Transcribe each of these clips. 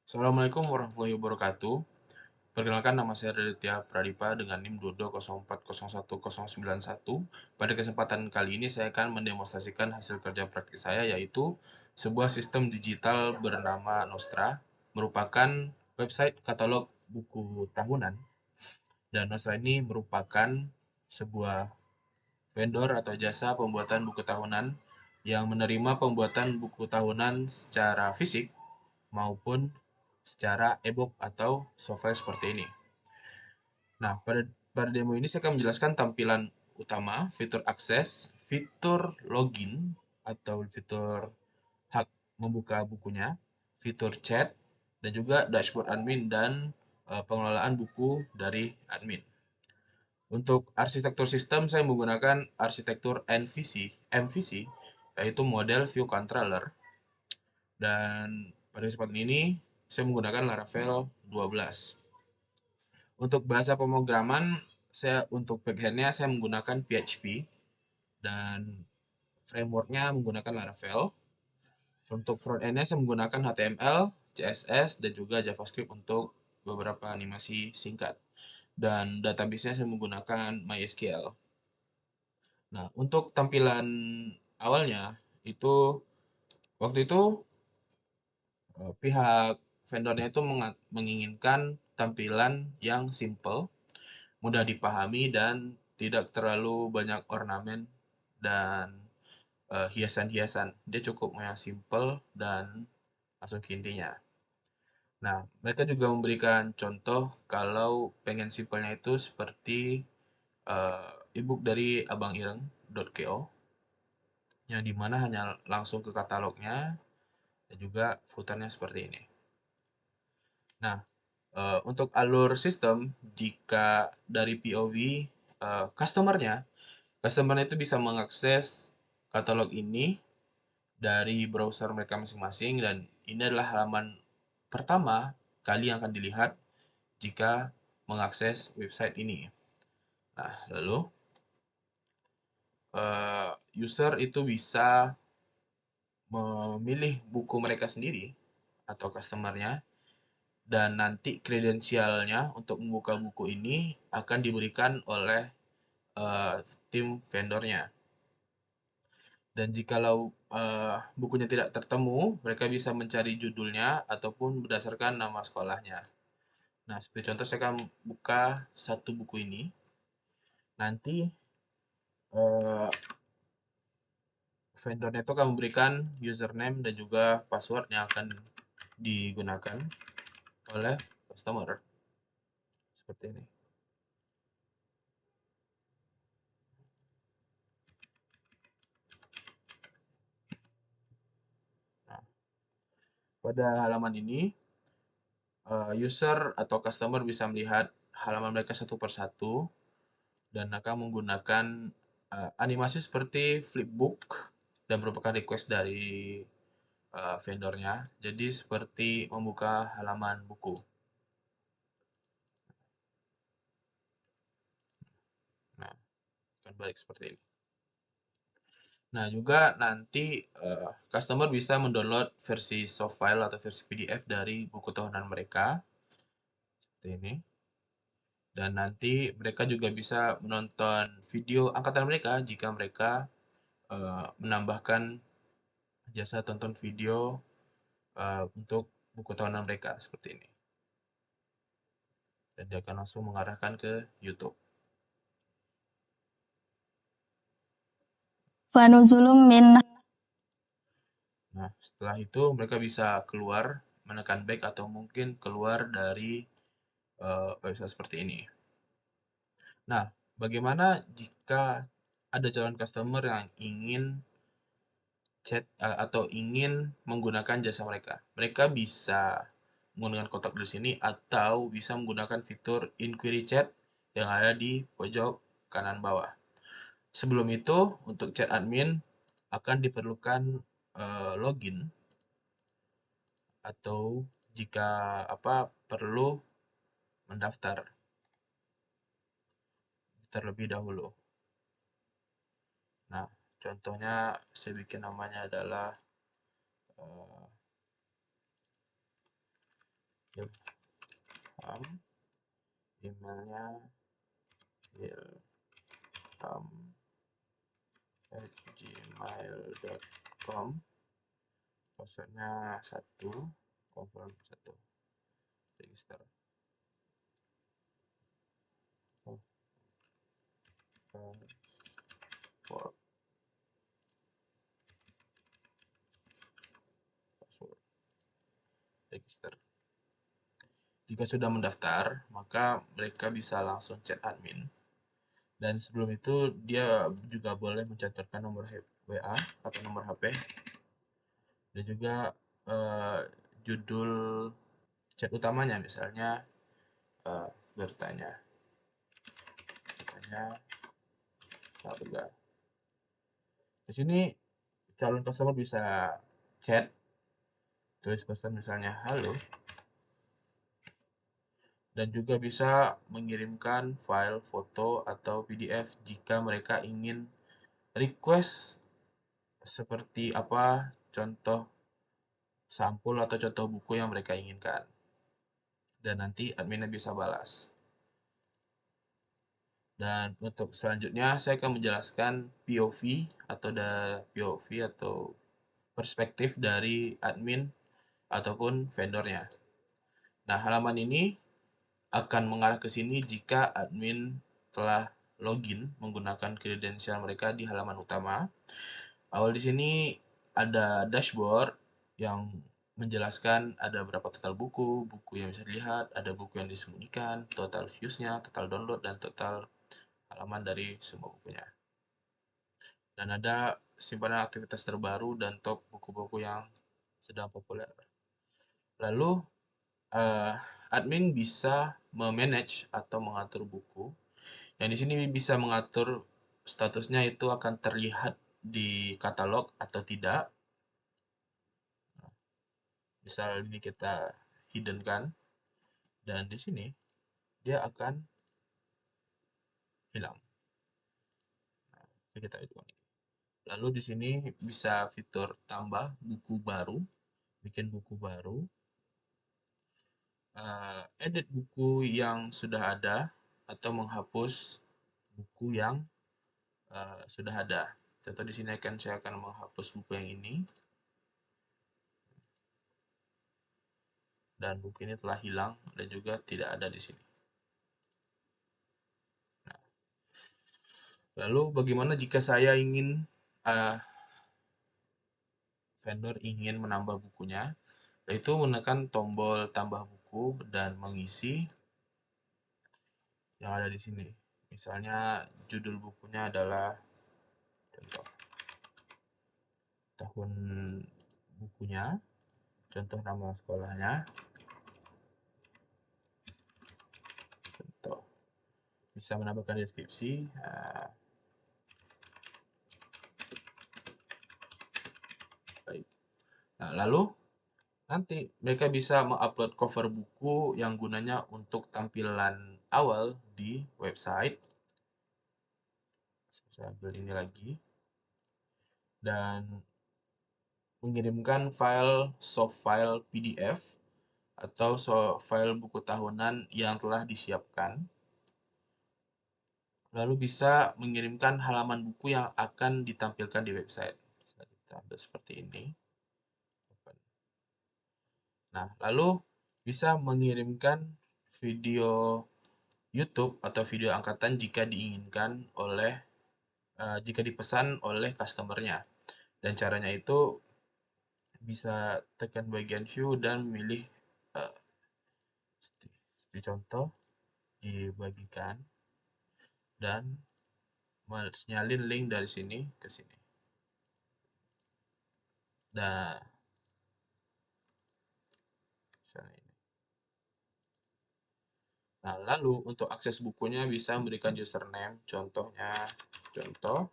Assalamualaikum warahmatullahi wabarakatuh. Perkenalkan, nama saya Raditya Pradipa dengan NIM 22040191. Pada kesempatan kali ini saya akan mendemonstrasikan hasil kerja praktik saya, yaitu sebuah sistem digital bernama Nostra, merupakan website katalog buku tahunan. Dan Nostra ini merupakan sebuah vendor atau jasa pembuatan buku tahunan yang menerima pembuatan buku tahunan secara fisik maupun secara e-book atau software seperti ini. Nah, pada demo ini saya akan menjelaskan tampilan utama, fitur akses, fitur login atau fitur hak membuka bukunya, fitur chat, dan juga dashboard admin dan pengelolaan buku dari admin. Untuk arsitektur sistem, saya menggunakan arsitektur MVC, yaitu model view controller. Dan pada kesempatan ini, saya menggunakan Laravel 12. Untuk bahasa pemrograman, untuk backend-nya saya menggunakan PHP dan framework-nya menggunakan Laravel. Untuk front-end-nya saya menggunakan HTML, CSS, dan juga JavaScript untuk beberapa animasi singkat. Dan database-nya saya menggunakan MySQL. Nah, untuk tampilan awalnya, itu waktu itu pihak vendornya itu menginginkan tampilan yang simple, mudah dipahami, dan tidak terlalu banyak ornamen dan hiasan-hiasan. Dia cukup yang simple dan langsung ke intinya. Nah, mereka juga memberikan contoh kalau pengen simpelnya itu seperti ebook dari abangireng.co yang dimana hanya langsung ke katalognya dan juga footernya seperti ini. Nah, untuk alur sistem, jika dari POV customer itu bisa mengakses katalog ini dari browser mereka masing-masing, dan ini adalah halaman pertama kali yang akan dilihat jika mengakses website ini. Nah, lalu user itu bisa memilih buku mereka sendiri atau customernya, dan nanti kredensialnya untuk membuka buku ini akan diberikan oleh tim vendornya. Dan jikalau bukunya tidak tertemu, mereka bisa mencari judulnya ataupun berdasarkan nama sekolahnya. Nah, seperti contoh saya akan buka satu buku ini. Nanti eh, vendornya itu akan memberikan username dan juga password yang akan digunakan oleh customer. Seperti ini. Nah, pada halaman ini, user atau customer bisa melihat halaman mereka satu persatu dan akan menggunakan animasi seperti flipbook dan merupakan request dari vendornya. Jadi seperti membuka halaman buku. Nah, akan balik seperti ini. Nah, juga nanti customer bisa mendownload versi soft file atau versi PDF dari buku tahunan mereka. Seperti ini. Dan nanti mereka juga bisa menonton video angkatan mereka jika mereka menambahkan jasa tonton video untuk buku tahunan mereka seperti ini. Dan dia akan langsung mengarahkan ke YouTube. Fanuzulum min. Nah, setelah itu mereka bisa keluar, menekan back, atau mungkin keluar dari website seperti ini. Nah, bagaimana jika ada calon customer yang ingin chat atau ingin menggunakan jasa mereka? Mereka bisa menggunakan kotak di sini atau bisa menggunakan fitur inquiry chat yang ada di pojok kanan bawah. Sebelum itu, untuk chat admin akan diperlukan login, atau jika perlu mendaftar terlebih dahulu. Nah, contohnya saya bikin namanya adalah Ilham, emailnya ilham@gmail.com, passwordnya 1, confirm 1, register. Password, register. Jika sudah mendaftar, maka mereka bisa langsung chat admin. Dan sebelum itu dia juga boleh mencantumkan nomor WA atau nomor HP dan juga judul chat utamanya, misalnya bertanya harga. Di sini calon customer bisa chat, tulis pesan misalnya halo, dan juga bisa mengirimkan file foto atau PDF jika mereka ingin request seperti apa contoh sampul atau contoh buku yang mereka inginkan. Dan nanti adminnya bisa balas. Dan untuk selanjutnya saya akan menjelaskan POV atau perspektif dari admin ataupun vendornya. Nah, halaman ini akan mengarah ke sini jika admin telah login menggunakan kredensial mereka di halaman utama. Awal di sini ada dashboard yang menjelaskan ada berapa total buku, buku yang bisa dilihat, ada buku yang disembunyikan, total views-nya, total download, dan total halaman dari semua bukunya. Dan ada simpanan aktivitas terbaru dan top buku-buku yang sedang populer. Lalu, admin bisa memanage atau mengatur buku. Yang di sini bisa mengatur statusnya itu akan terlihat di katalog atau tidak. Misal ini kita hidden kan, dan di sini dia akan hilang. Nah, kita hitung ini. Lalu di sini bisa fitur tambah buku baru, bikin buku baru, edit buku yang sudah ada, atau menghapus buku yang sudah ada. Contoh di sini saya akan menghapus buku yang ini, dan buku ini telah hilang dan juga tidak ada di sini. Nah, lalu bagaimana jika saya ingin vendor ingin menambah bukunya, yaitu menekan tombol tambah buku dan mengisi yang ada di sini. Misalnya judul bukunya adalah contoh tahun bukunya, contoh nama sekolahnya, contoh bisa menambahkan deskripsi. Baik. Nah, lalu nanti mereka bisa mengupload cover buku yang gunanya untuk tampilan awal di website. Saya ambil ini lagi. Dan mengirimkan soft file PDF atau file buku tahunan yang telah disiapkan. Lalu bisa mengirimkan halaman buku yang akan ditampilkan di website. Kita ambil seperti ini. Nah, lalu bisa mengirimkan video YouTube atau video angkatan jika diinginkan jika dipesan oleh customernya. Dan caranya itu bisa tekan bagian view dan milih seperti contoh dibagikan dan menyalin link dari sini ke sini. Nah, misalnya ini. Nah, lalu untuk akses bukunya bisa memberikan username, contohnya contoh,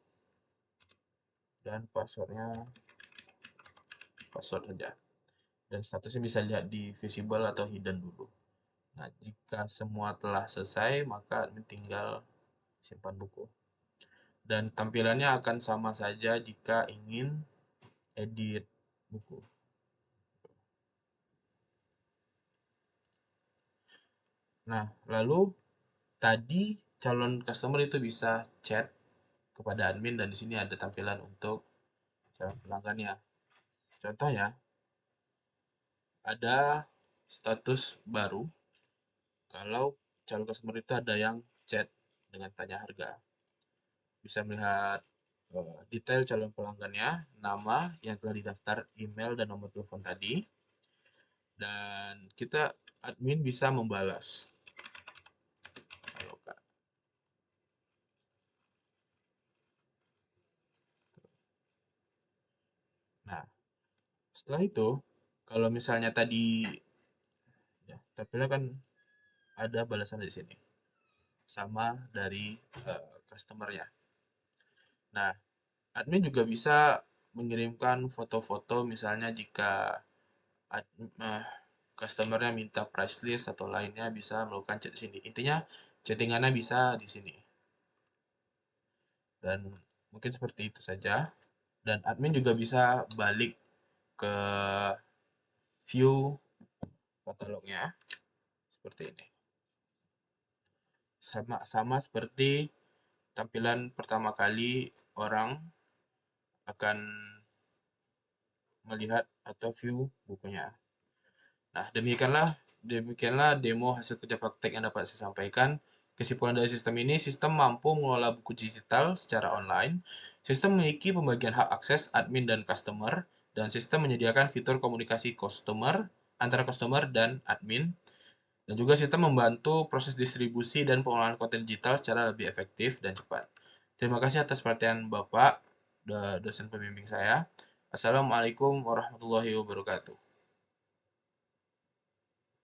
dan passwordnya password saja. Dan statusnya bisa lihat di visible atau hidden dulu. Nah, jika semua telah selesai, maka admin tinggal simpan buku. Dan tampilannya akan sama saja jika ingin edit buku. Nah, lalu tadi calon customer itu bisa chat kepada admin dan di sini ada tampilan untuk calon pelanggannya. Contoh ya, ada status baru kalau calon customer itu ada yang chat dengan tanya harga. Bisa melihat detail calon pelanggannya, nama yang telah didaftar, email dan nomor telepon tadi, dan kita admin bisa membalas. Halo Kak. Nah, setelah itu, kalau misalnya tadi ya, tampilnya kan ada balasan di sini, sama dari customernya. Nah, admin juga bisa mengirimkan foto-foto misalnya jika customernya minta price list atau lainnya bisa melakukan chat di sini. Intinya chattingannya bisa di sini. Dan mungkin seperti itu saja. Dan admin juga bisa balik ke view katalognya seperti ini. Sama seperti tampilan pertama kali orang akan melihat atau view bukunya. Nah, demikianlah demo hasil kerja praktek yang dapat saya sampaikan. Kesimpulan dari sistem ini, sistem mampu mengelola buku digital secara online. Sistem memiliki pembagian hak akses admin dan customer, dan sistem menyediakan fitur komunikasi customer antara customer dan admin. Dan juga sistem membantu proses distribusi dan pengolahan konten digital secara lebih efektif dan cepat. Terima kasih atas perhatian Bapak, dosen pembimbing saya. Assalamualaikum warahmatullahi wabarakatuh.